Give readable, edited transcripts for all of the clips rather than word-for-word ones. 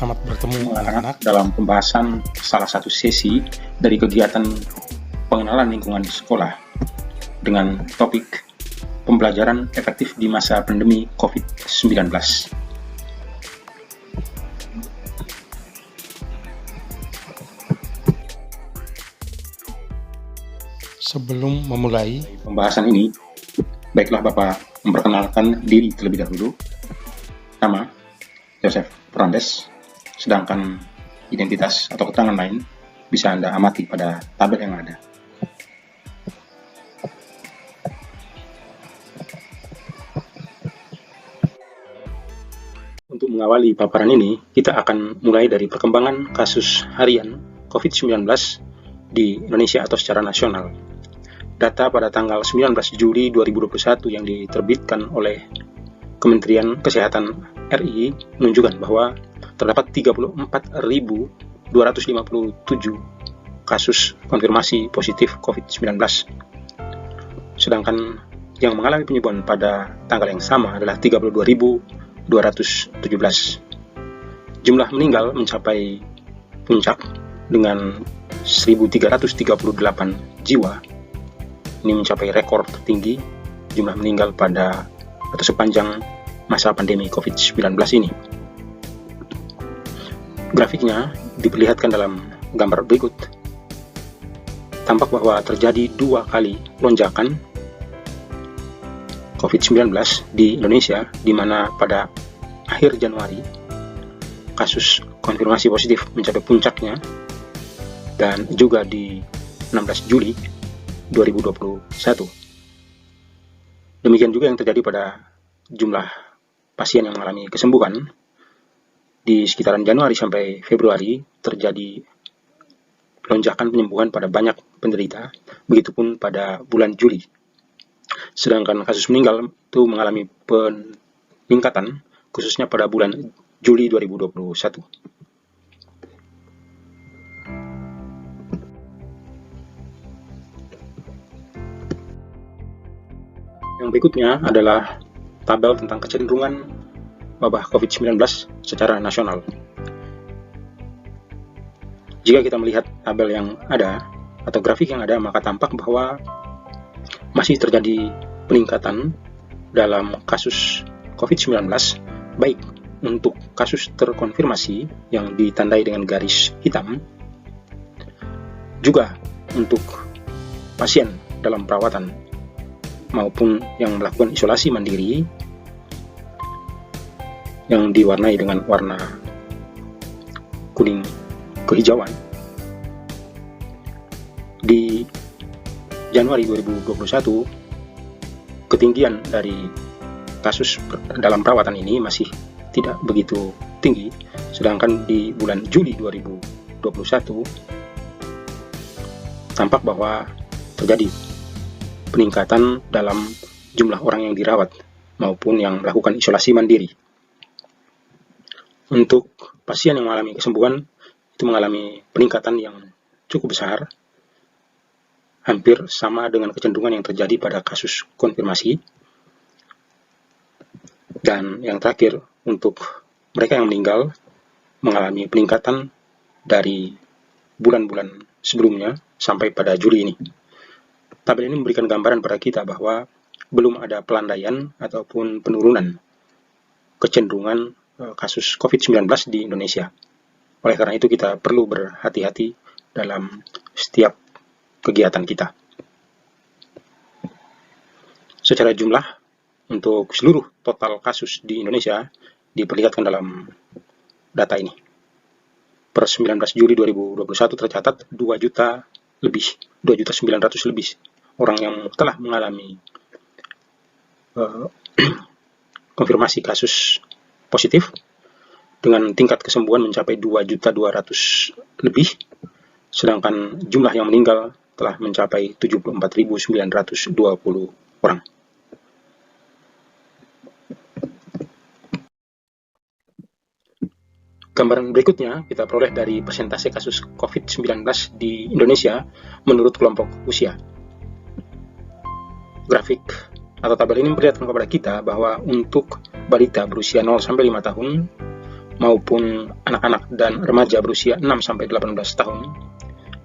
Selamat bertemu anak-anak dalam pembahasan salah satu sesi dari kegiatan pengenalan lingkungan sekolah dengan topik pembelajaran efektif di masa pandemi COVID-19. Sebelum memulai pembahasan ini, baiklah Bapak memperkenalkan diri terlebih dahulu. Nama, Joseph Fernandes, sedangkan identitas atau keterangan lain bisa Anda amati pada tabel yang ada. Untuk mengawali paparan ini, kita akan mulai dari perkembangan kasus harian COVID-19 di Indonesia atau secara nasional. Data pada tanggal 19 Juli 2021 yang diterbitkan oleh Kementerian Kesehatan RI menunjukkan bahwa terdapat 34.257 kasus konfirmasi positif COVID-19. Sedangkan yang mengalami penyembuhan pada tanggal yang sama adalah 32.217. Jumlah meninggal mencapai puncak dengan 1.338 jiwa. Ini mencapai rekor tertinggi jumlah meninggal pada atau sepanjang masa pandemi COVID-19 ini. Grafiknya diperlihatkan dalam gambar berikut. Tampak bahwa terjadi 2 kali lonjakan COVID-19 di Indonesia, di mana pada akhir Januari kasus konfirmasi positif mencapai puncaknya, dan juga di 16 Juli 2021. Demikian juga yang terjadi pada jumlah pasien yang mengalami kesembuhan. Di sekitaran Januari sampai Februari terjadi lonjakan penyembuhan pada banyak penderita, begitupun pada bulan Juli. Sedangkan kasus meninggal itu mengalami peningkatan khususnya pada bulan Juli 2021. Yang berikutnya adalah tabel tentang kecenderungan wabah COVID-19 secara nasional. Jika kita melihat tabel yang ada atau grafik yang ada, maka tampak bahwa masih terjadi peningkatan dalam kasus COVID-19, baik untuk kasus terkonfirmasi yang ditandai dengan garis hitam, juga untuk pasien dalam perawatan maupun yang melakukan isolasi mandiri yang diwarnai dengan warna kuning kehijauan. Di Januari 2021, ketinggian dari kasus dalam perawatan ini masih tidak begitu tinggi, sedangkan di bulan Juli 2021 tampak bahwa terjadi peningkatan dalam jumlah orang yang dirawat maupun yang melakukan isolasi mandiri. Untuk pasien yang mengalami kesembuhan, itu mengalami peningkatan yang cukup besar, hampir sama dengan kecenderungan yang terjadi pada kasus konfirmasi. Dan yang terakhir, untuk mereka yang meninggal, mengalami peningkatan dari bulan-bulan sebelumnya sampai pada Juli ini. Tabel ini memberikan gambaran pada kita bahwa belum ada pelandaian ataupun penurunan kecenderungan kasus COVID-19 di Indonesia. Oleh karena itu kita perlu berhati-hati dalam setiap kegiatan kita. Secara jumlah, untuk seluruh total kasus di Indonesia diperlihatkan dalam data ini. Per 19 Juli 2021 tercatat 2.900.000 lebih orang yang telah mengalami konfirmasi kasus positif, dengan tingkat kesembuhan mencapai 2.200.000 lebih, sedangkan jumlah yang meninggal telah mencapai 74.920 orang. Gambaran berikutnya kita peroleh dari persentase kasus COVID-19 di Indonesia menurut kelompok usia. Grafik atau tabel ini memperlihatkan kepada kita bahwa untuk balita berusia 0-5 tahun maupun anak-anak dan remaja berusia 6-18 tahun.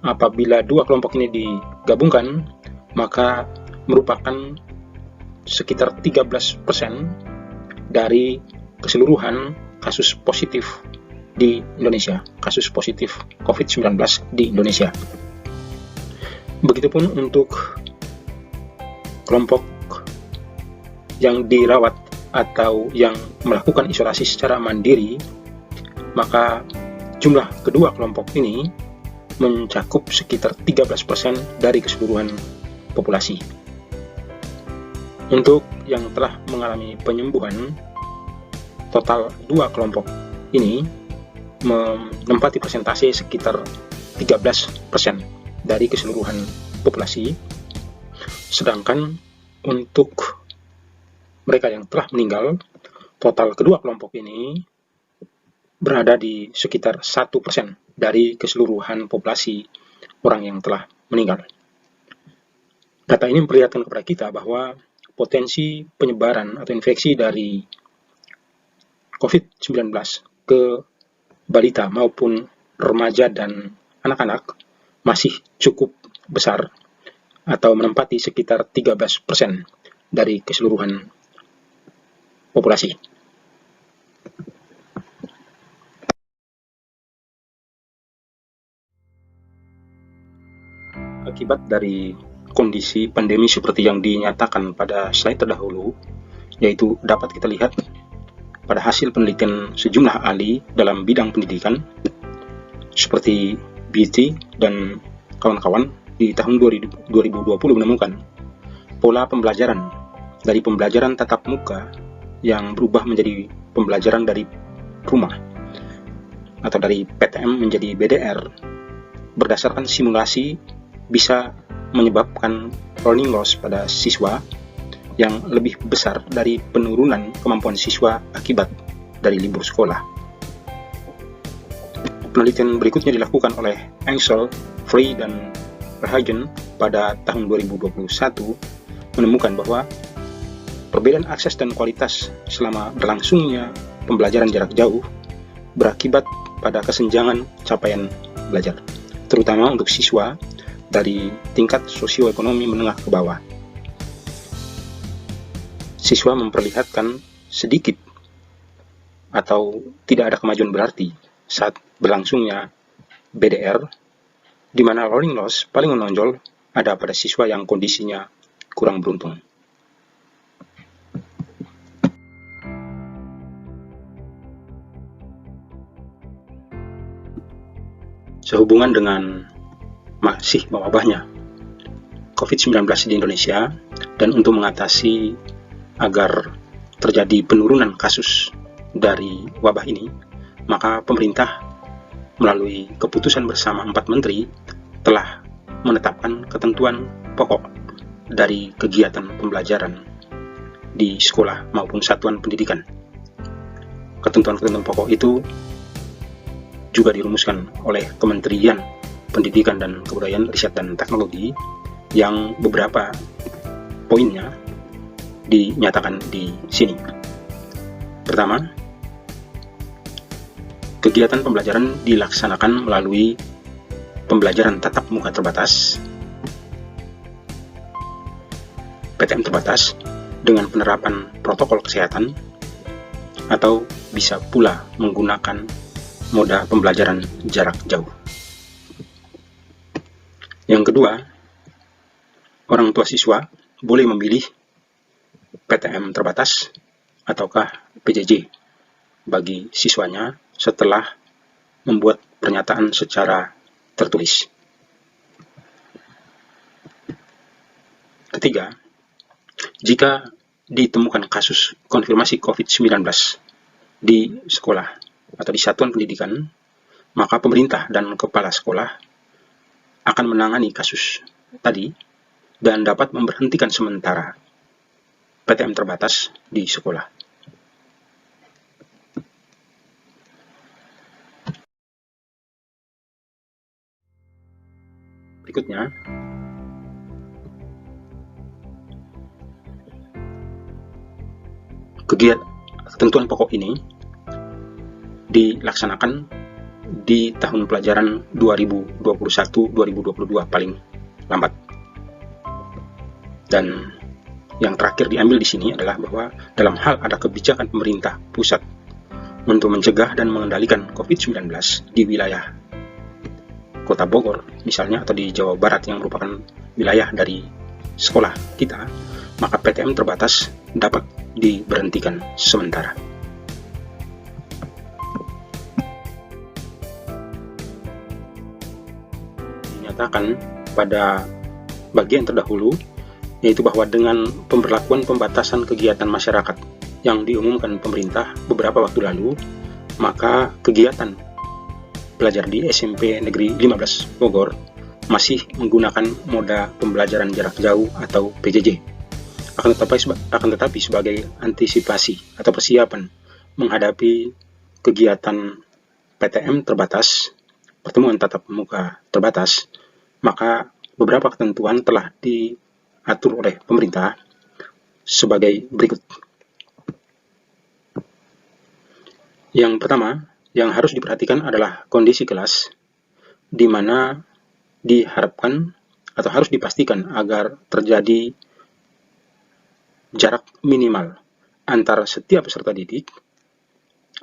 Apabila dua kelompok ini digabungkan, maka merupakan sekitar 13% dari keseluruhan kasus positif di Indonesia, kasus positif COVID-19 di Indonesia. Begitupun untuk kelompok yang dirawat atau yang melakukan isolasi secara mandiri, maka jumlah kedua kelompok ini mencakup sekitar 13% dari keseluruhan populasi. Untuk yang telah mengalami penyembuhan, total dua kelompok ini menempati persentase sekitar 13% dari keseluruhan populasi, sedangkan untuk mereka yang telah meninggal, total kedua kelompok ini berada di sekitar 1% dari keseluruhan populasi orang yang telah meninggal. Data ini memperlihatkan kepada kita bahwa potensi penyebaran atau infeksi dari COVID-19 ke balita maupun remaja dan anak-anak masih cukup besar atau menempati sekitar 13% dari keseluruhan populasi. Akibat dari kondisi pandemi seperti yang dinyatakan pada slide terdahulu, yaitu dapat kita lihat pada hasil penelitian sejumlah ahli dalam bidang pendidikan seperti BT dan kawan-kawan di tahun 2020 menemukan pola pembelajaran dari pembelajaran tatap muka yang berubah menjadi pembelajaran dari rumah atau dari PTM menjadi BDR berdasarkan simulasi bisa menyebabkan learning loss pada siswa yang lebih besar dari penurunan kemampuan siswa akibat dari libur sekolah. Penelitian berikutnya dilakukan oleh Engsel, Frey, dan Verhagen pada tahun 2021 menemukan bahwa perbedaan akses dan kualitas selama berlangsungnya pembelajaran jarak jauh berakibat pada kesenjangan capaian belajar, terutama untuk siswa dari tingkat sosioekonomi menengah ke bawah. Siswa memperlihatkan sedikit atau tidak ada kemajuan berarti saat berlangsungnya BDR, di mana learning loss paling menonjol ada pada siswa yang kondisinya kurang beruntung. Sehubungan dengan masih mewabahnya COVID-19 di Indonesia dan untuk mengatasi agar terjadi penurunan kasus dari wabah ini, maka pemerintah melalui keputusan bersama 4 menteri telah menetapkan ketentuan pokok dari kegiatan pembelajaran di sekolah maupun satuan pendidikan. Ketentuan-ketentuan pokok itu juga dirumuskan oleh Kementerian Pendidikan dan Kebudayaan, Riset dan Teknologi yang beberapa poinnya dinyatakan di sini. Pertama, kegiatan pembelajaran dilaksanakan melalui pembelajaran tatap muka terbatas, PTM terbatas, dengan penerapan protokol kesehatan, atau bisa pula menggunakan moda pembelajaran jarak jauh. Yang kedua, orang tua siswa boleh memilih PTM terbatas ataukah PJJ bagi siswanya setelah membuat pernyataan secara tertulis. Ketiga, jika ditemukan kasus konfirmasi COVID-19 di sekolah atau di satuan pendidikan, maka pemerintah dan kepala sekolah akan menangani kasus tadi dan dapat memberhentikan sementara PTM terbatas di sekolah. Berikutnya, ketentuan pokok ini dilaksanakan di tahun pelajaran 2021-2022 paling lambat. Dan yang terakhir diambil di sini adalah bahwa dalam hal ada kebijakan pemerintah pusat untuk mencegah dan mengendalikan COVID-19 di wilayah Kota Bogor misalnya, atau di Jawa Barat yang merupakan wilayah dari sekolah kita, maka PTM terbatas dapat diberhentikan sementara. Dinyatakan pada bagian terdahulu, yaitu bahwa dengan pemberlakuan pembatasan kegiatan masyarakat yang diumumkan pemerintah beberapa waktu lalu, maka kegiatan belajar di SMP Negeri 15 Bogor masih menggunakan moda pembelajaran jarak jauh atau PJJ. Akan tetapi sebagai antisipasi atau persiapan menghadapi kegiatan PTM terbatas, pertemuan tatap muka terbatas, maka beberapa ketentuan telah diatur oleh pemerintah sebagai berikut. Yang pertama, yang harus diperhatikan adalah kondisi kelas, di mana diharapkan atau harus dipastikan agar terjadi jarak minimal antara setiap peserta didik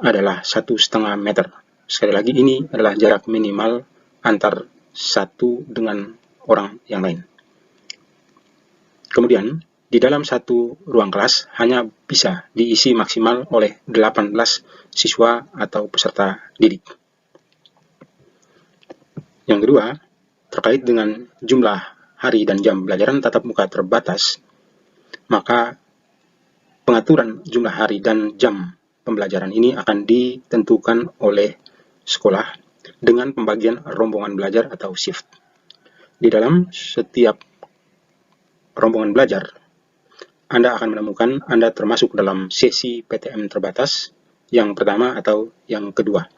adalah 1,5 meter. Sekali lagi, ini adalah jarak minimal antar satu dengan orang yang lain. Kemudian, di dalam satu ruang kelas hanya bisa diisi maksimal oleh 18 siswa atau peserta didik. Yang kedua, terkait dengan jumlah hari dan jam pelajaran tatap muka terbatas, maka pengaturan jumlah hari dan jam pembelajaran ini akan ditentukan oleh sekolah dengan pembagian rombongan belajar atau shift. Di dalam setiap rombongan belajar, Anda akan menemukan Anda termasuk dalam sesi PTM terbatas yang pertama atau yang kedua.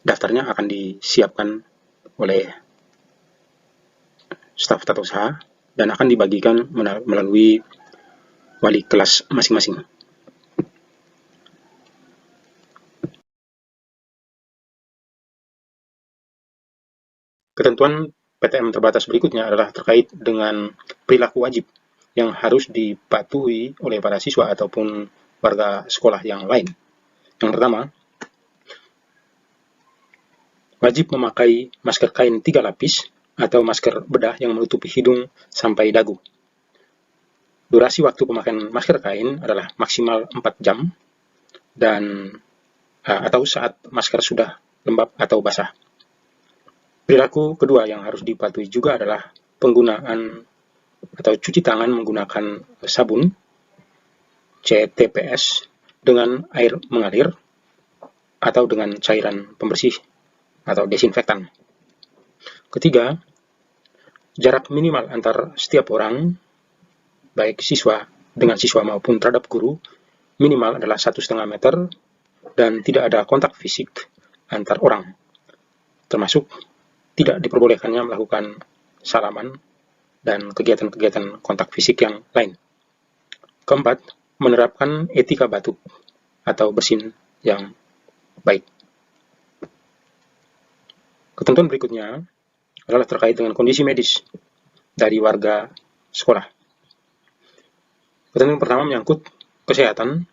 Daftarnya akan disiapkan oleh staf tata usaha dan akan dibagikan melalui wali kelas masing-masing. Ketentuan PTM terbatas berikutnya adalah terkait dengan perilaku wajib yang harus dipatuhi oleh para siswa ataupun warga sekolah yang lain. Yang pertama, wajib memakai masker kain 3 lapis atau masker bedah yang menutupi hidung sampai dagu. Durasi waktu pemakaian masker kain adalah maksimal 4 jam dan atau saat masker sudah lembab atau basah. Perilaku kedua yang harus dipatuhi juga adalah penggunaan atau cuci tangan menggunakan sabun CTPS dengan air mengalir atau dengan cairan pembersih atau desinfektan. Ketiga, jarak minimal antar setiap orang, baik siswa dengan siswa maupun terhadap guru, minimal adalah 1,5 meter dan tidak ada kontak fisik antar orang, termasuk tidak diperbolehkannya melakukan salaman dan kegiatan-kegiatan kontak fisik yang lain. Keempat, menerapkan etika batuk atau bersin yang baik. Ketentuan berikutnya adalah terkait dengan kondisi medis dari warga sekolah. Ketentuan pertama menyangkut kesehatan,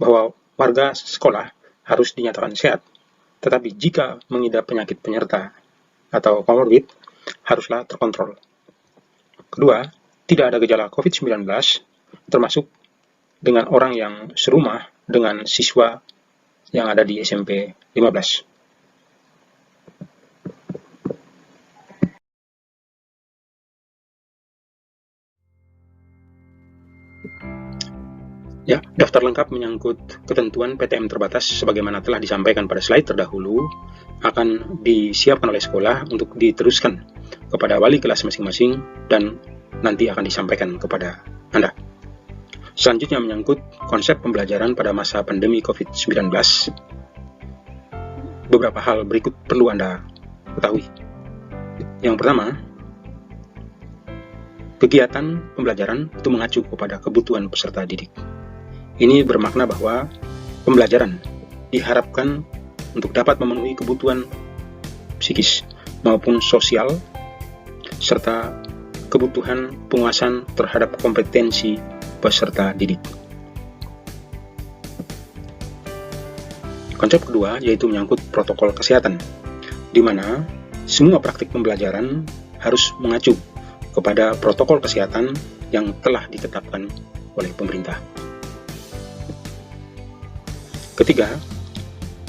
bahwa warga sekolah harus dinyatakan sehat, tetapi jika mengidap penyakit penyerta atau komorbid, haruslah terkontrol. Kedua, tidak ada gejala COVID-19, termasuk dengan orang yang serumah dengan siswa yang ada di SMP 15. Ya, daftar lengkap menyangkut ketentuan PTM terbatas sebagaimana telah disampaikan pada slide terdahulu akan disiapkan oleh sekolah untuk diteruskan kepada wali kelas masing-masing dan nanti akan disampaikan kepada Anda. Selanjutnya menyangkut konsep pembelajaran pada masa pandemi COVID-19. Beberapa hal berikut perlu Anda ketahui. Yang pertama, kegiatan pembelajaran itu mengacu kepada kebutuhan peserta didik. Ini bermakna bahwa pembelajaran diharapkan untuk dapat memenuhi kebutuhan psikis maupun sosial, serta kebutuhan penguasaan terhadap kompetensi peserta didik. Konsep kedua yaitu menyangkut protokol kesehatan, di mana semua praktik pembelajaran harus mengacu kepada protokol kesehatan yang telah ditetapkan oleh pemerintah. Ketiga,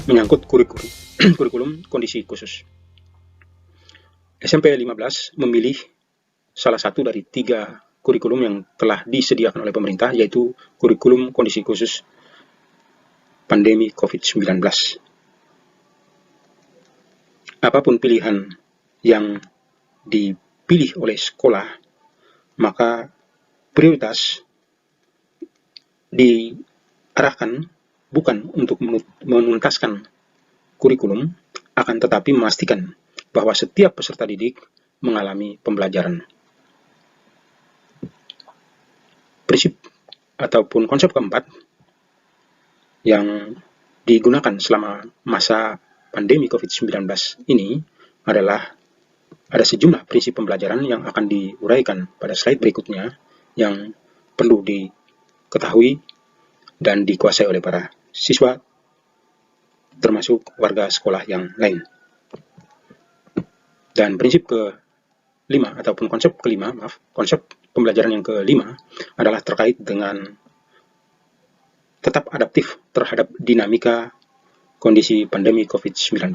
menyangkut kurikulum kondisi khusus. SMP 15 memilih salah satu dari 3 kurikulum yang telah disediakan oleh pemerintah, yaitu kurikulum kondisi khusus pandemi COVID-19. Apapun pilihan yang dipilih oleh sekolah, maka prioritas diarahkan bukan untuk menuntaskan kurikulum, akan tetapi memastikan bahwa setiap peserta didik mengalami pembelajaran. Prinsip ataupun konsep keempat yang digunakan selama masa pandemi COVID-19 ini adalah ada sejumlah prinsip pembelajaran yang akan diuraikan pada slide berikutnya yang perlu diketahui dan dikuasai oleh para siswa termasuk warga sekolah yang lain. Dan prinsip kelima ataupun konsep pembelajaran yang kelima adalah terkait dengan tetap adaptif terhadap dinamika kondisi pandemi COVID-19.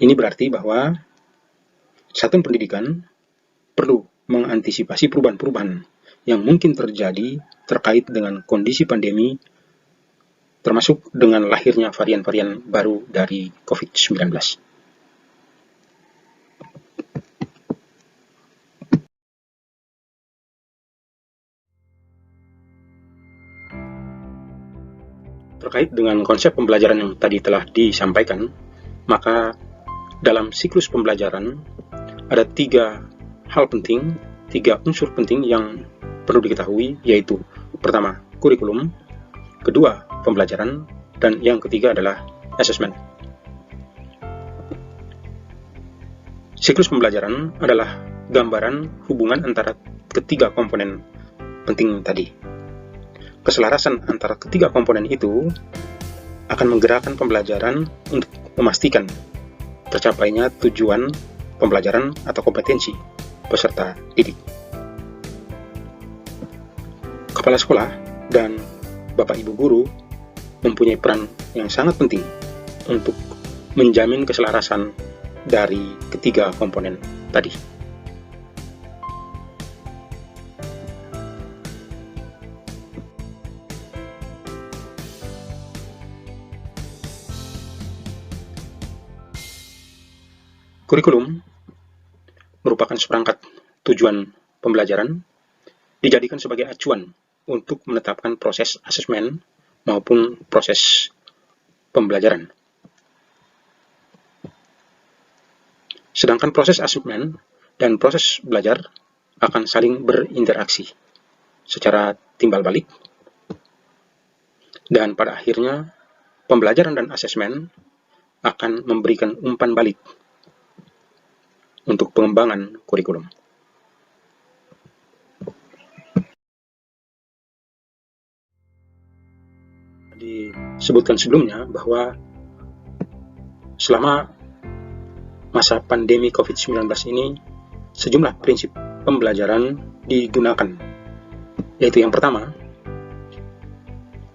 Ini berarti bahwa satuan pendidikan perlu mengantisipasi perubahan-perubahan yang mungkin terjadi terkait dengan kondisi pandemi, termasuk dengan lahirnya varian-varian baru dari COVID-19. Terkait dengan konsep pembelajaran yang tadi telah disampaikan, maka dalam siklus pembelajaran ada 3 hal penting, 3 unsur penting yang perlu diketahui, yaitu pertama, kurikulum, kedua, pembelajaran, dan yang ketiga adalah asesmen. Siklus pembelajaran adalah gambaran hubungan antara ketiga komponen penting tadi. Keselarasan antara ketiga komponen itu akan menggerakkan pembelajaran untuk memastikan tercapainya tujuan pembelajaran atau kompetensi peserta didik. Kepala sekolah dan Bapak Ibu guru mempunyai peran yang sangat penting untuk menjamin keselarasan dari ketiga komponen tadi. Kurikulum merupakan seperangkat tujuan pembelajaran, dijadikan sebagai acuan untuk menetapkan proses asesmen maupun proses pembelajaran. Sedangkan proses asesmen dan proses belajar akan saling berinteraksi secara timbal balik, dan pada akhirnya pembelajaran dan asesmen akan memberikan umpan balik untuk pengembangan kurikulum. Disebutkan sebelumnya bahwa selama masa pandemi COVID-19 ini sejumlah prinsip pembelajaran digunakan, yaitu yang pertama,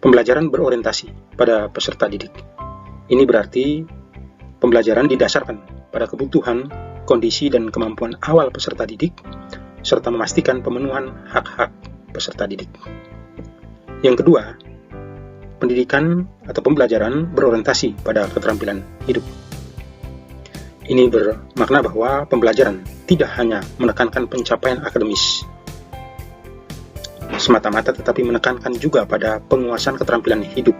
pembelajaran berorientasi pada peserta didik. Ini berarti pembelajaran didasarkan pada kebutuhan, kondisi, dan kemampuan awal peserta didik, serta memastikan pemenuhan hak-hak peserta didik. Yang kedua, pendidikan atau pembelajaran berorientasi pada keterampilan hidup. Ini bermakna bahwa pembelajaran tidak hanya menekankan pencapaian akademis semata-mata, tetapi menekankan juga pada penguasaan keterampilan hidup,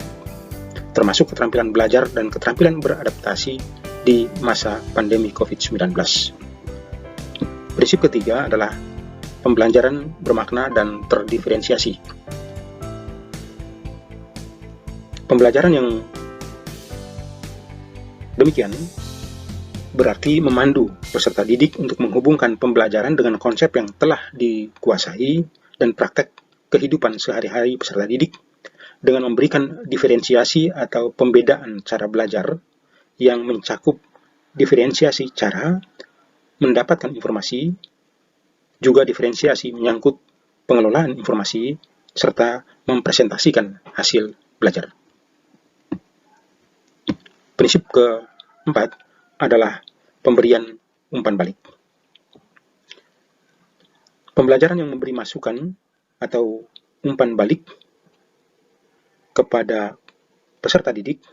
termasuk keterampilan belajar dan keterampilan beradaptasi di masa pandemi COVID-19. Prinsip ketiga adalah pembelajaran bermakna dan terdiferensiasi. Pembelajaran yang Demikian berarti memandu peserta didik untuk menghubungkan pembelajaran dengan konsep yang telah dikuasai dan praktek kehidupan sehari-hari peserta didik dengan memberikan diferensiasi atau pembedaan cara belajar yang mencakup diferensiasi cara mendapatkan informasi, juga diferensiasi menyangkut pengelolaan informasi, serta mempresentasikan hasil belajar. Prinsip keempat adalah pemberian umpan balik. Pembelajaran yang memberi masukan atau umpan balik kepada peserta didik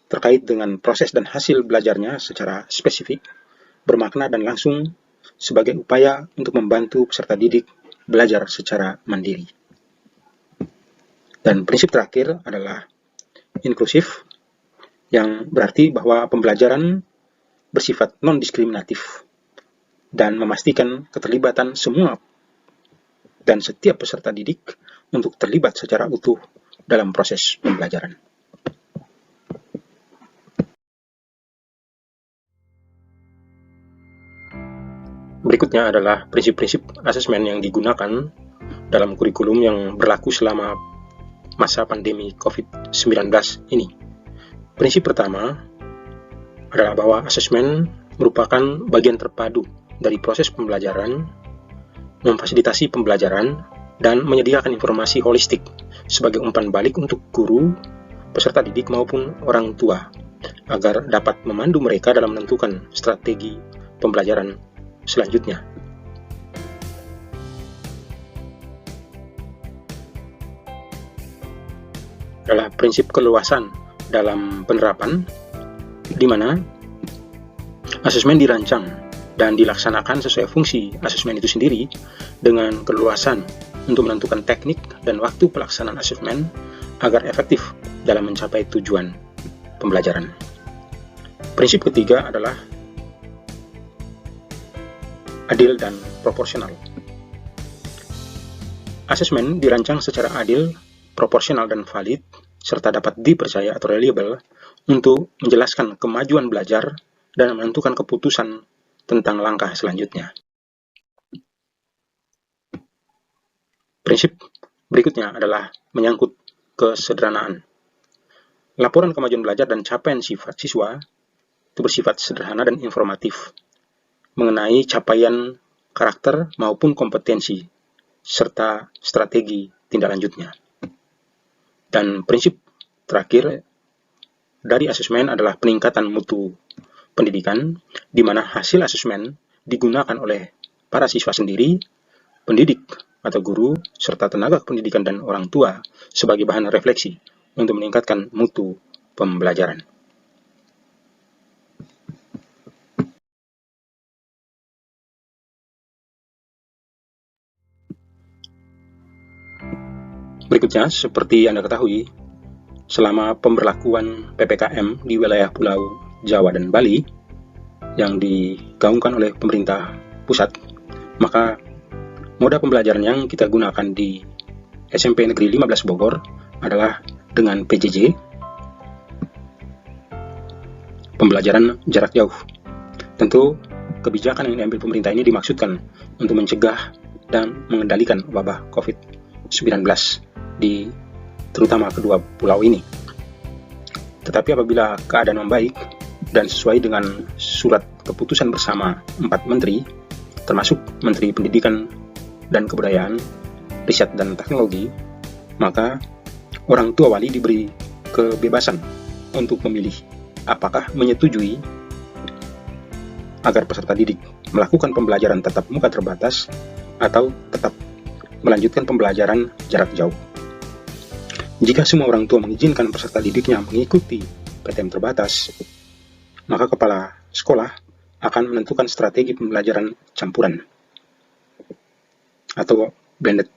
terkait dengan proses dan hasil belajarnya secara spesifik, bermakna dan langsung sebagai upaya untuk membantu peserta didik belajar secara mandiri. Dan prinsip terakhir adalah inklusif, yang berarti bahwa pembelajaran bersifat non-diskriminatif dan memastikan keterlibatan semua dan setiap peserta didik untuk terlibat secara utuh dalam proses pembelajaran. Berikutnya adalah prinsip-prinsip asesmen yang digunakan dalam kurikulum yang berlaku selama masa pandemi COVID-19 ini. Prinsip pertama adalah bahwa asesmen merupakan bagian terpadu dari proses pembelajaran, memfasilitasi pembelajaran, dan menyediakan informasi holistik sebagai umpan balik untuk guru, peserta didik maupun orang tua, agar dapat memandu mereka dalam menentukan strategi pembelajaran selanjutnya. Adalah prinsip keluasan dalam penerapan, di mana asesmen dirancang dan dilaksanakan sesuai fungsi asesmen itu sendiri dengan keluasan untuk menentukan teknik dan waktu pelaksanaan asesmen agar efektif dalam mencapai tujuan pembelajaran. Prinsip ketiga adalah adil dan proporsional. Asesmen dirancang secara adil, proporsional dan valid, serta dapat dipercaya atau reliable untuk menjelaskan kemajuan belajar dan menentukan keputusan tentang langkah selanjutnya. Prinsip berikutnya adalah menyangkut kesederhanaan. Laporan kemajuan belajar dan capaian siswa itu bersifat sederhana dan informatif mengenai capaian karakter maupun kompetensi serta strategi tindak lanjutnya. Dan prinsip terakhir dari asesmen adalah peningkatan mutu pendidikan, di mana hasil asesmen digunakan oleh para siswa sendiri, pendidik atau guru, serta tenaga pendidikan dan orang tua sebagai bahan refleksi untuk meningkatkan mutu pembelajaran. Berikutnya, seperti Anda ketahui, selama pemberlakuan PPKM di wilayah Pulau Jawa dan Bali yang digaungkan oleh pemerintah pusat, maka moda pembelajaran yang kita gunakan di SMP Negeri 15 Bogor adalah dengan PJJ, pembelajaran jarak jauh. Tentu, kebijakan yang diambil pemerintah ini dimaksudkan untuk mencegah dan mengendalikan wabah COVID-19 terutama kedua pulau ini. Tetapi apabila keadaan membaik dan sesuai dengan surat keputusan bersama 4 menteri, termasuk Menteri Pendidikan dan Kebudayaan, Riset dan Teknologi, maka orang tua wali diberi kebebasan untuk memilih apakah menyetujui agar peserta didik melakukan pembelajaran tatap muka terbatas atau tetap melanjutkan pembelajaran jarak jauh. Jika semua orang tua mengizinkan peserta didiknya mengikuti PTM terbatas, maka kepala sekolah akan menentukan strategi pembelajaran campuran atau blended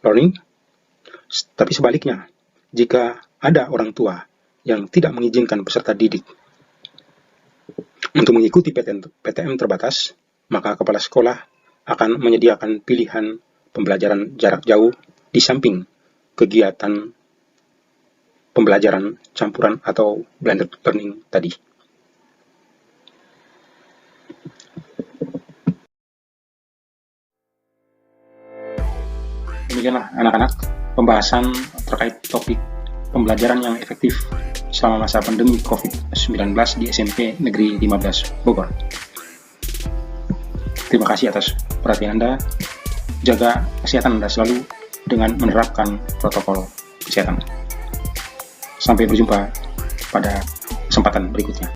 learning. Tapi sebaliknya, jika ada orang tua yang tidak mengizinkan peserta didik untuk mengikuti PTM terbatas, maka kepala sekolah akan menyediakan pilihan pembelajaran jarak jauh di samping kegiatan pembelajaran campuran atau blended learning tadi. Demikianlah anak-anak pembahasan terkait topik pembelajaran yang efektif selama masa pandemi COVID-19 di SMP Negeri 15 Bogor. Terima kasih atas perhatian Anda. Jaga kesehatan Anda selalu dengan menerapkan protokol kesehatan. Sampai berjumpa pada kesempatan berikutnya.